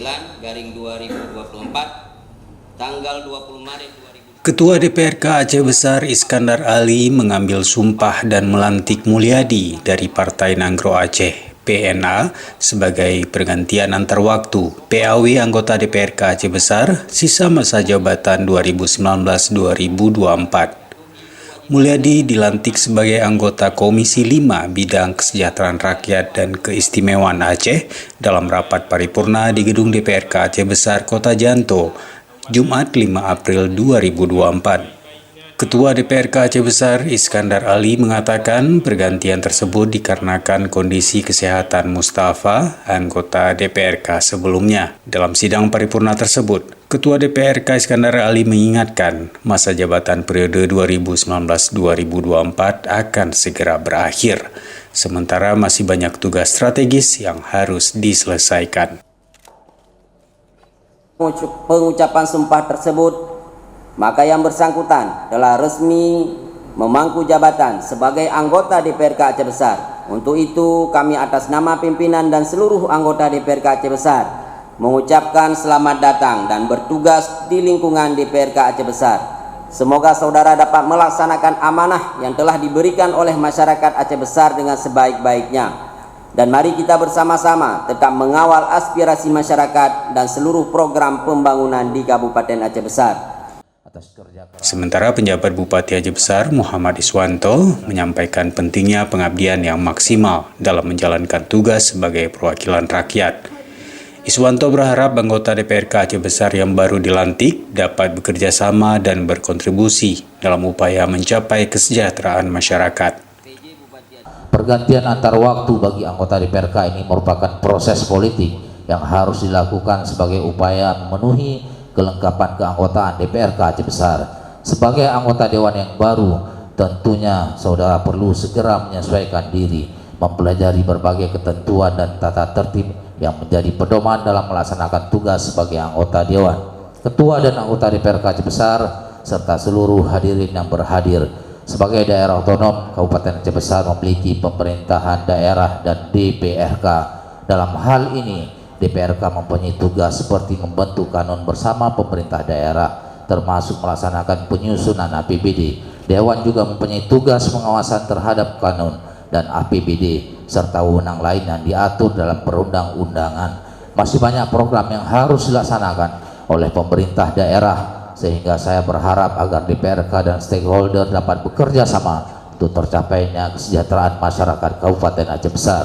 9/2024 tanggal 20 Maret 2020. Ketua DPRK Aceh Besar Iskandar Ali mengambil sumpah dan melantik Mulyadi dari Partai Nanggro Aceh (PNA) sebagai pergantian antar waktu PAW anggota DPRK Aceh Besar sisa masa jabatan 2019-2024. Mulyadi dilantik sebagai anggota Komisi 5 Bidang Kesejahteraan Rakyat dan Keistimewaan Aceh dalam rapat paripurna di Gedung DPRK Aceh Besar Kota Janto, Jumat 5 April 2024. Ketua DPRK Aceh Besar Iskandar Ali mengatakan pergantian tersebut dikarenakan kondisi kesehatan Mustafa, anggota DPRK sebelumnya. Dalam sidang paripurna tersebut, Ketua DPRK Iskandar Ali mengingatkan masa jabatan periode 2019-2024 akan segera berakhir, sementara masih banyak tugas strategis yang harus diselesaikan. Pengucapan sumpah tersebut, maka yang bersangkutan telah resmi memangku jabatan sebagai anggota DPRK Aceh Besar. Untuk itu, kami atas nama pimpinan dan seluruh anggota DPRK Aceh Besar mengucapkan selamat datang dan bertugas di lingkungan DPRK Aceh Besar. Semoga saudara dapat melaksanakan amanah yang telah diberikan oleh masyarakat Aceh Besar dengan sebaik-baiknya. Dan mari kita bersama-sama tetap mengawal aspirasi masyarakat dan seluruh program pembangunan di Kabupaten Aceh Besar. Sementara penjabat Bupati Aceh Besar Muhammad Iswanto menyampaikan pentingnya pengabdian yang maksimal dalam menjalankan tugas sebagai perwakilan rakyat. Iswanto berharap anggota DPRK Aceh Besar yang baru dilantik dapat bekerja sama dan berkontribusi dalam upaya mencapai kesejahteraan masyarakat. Pergantian antar waktu bagi anggota DPRK ini merupakan proses politik yang harus dilakukan sebagai upaya memenuhi kelengkapan keanggotaan DPRK Aceh Besar. Sebagai anggota Dewan yang baru, tentunya saudara perlu segera menyesuaikan diri, mempelajari berbagai ketentuan dan tata tertib yang menjadi pedoman dalam melaksanakan tugas sebagai anggota Dewan. Ketua dan anggota DPRK Aceh Besar serta seluruh hadirin yang berhadir, sebagai daerah otonom, Kabupaten Aceh Besar memiliki pemerintahan daerah dan DPRK. Dalam hal ini, DPRK mempunyai tugas seperti membentuk kanun bersama pemerintah daerah, termasuk melaksanakan penyusunan APBD. Dewan juga mempunyai tugas pengawasan terhadap kanun dan APBD, serta wewenang lain yang diatur dalam perundang-undangan. Masih banyak program yang harus dilaksanakan oleh pemerintah daerah, sehingga saya berharap agar DPRK dan stakeholder dapat bekerja sama untuk tercapainya kesejahteraan masyarakat Kabupaten Aceh Besar.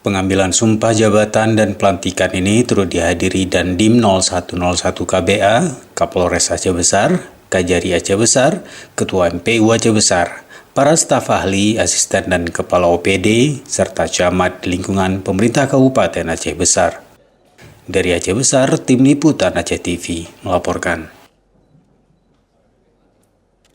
Pengambilan sumpah jabatan dan pelantikan ini turut dihadiri Dandim 0101 KBA, Kapolres Aceh Besar, Kajari Aceh Besar, Ketua MPU Aceh Besar, para staf ahli, asisten dan kepala OPD, serta camat lingkungan pemerintah Kabupaten Aceh Besar. Dari Aceh Besar, Tim Liputan Aceh TV melaporkan.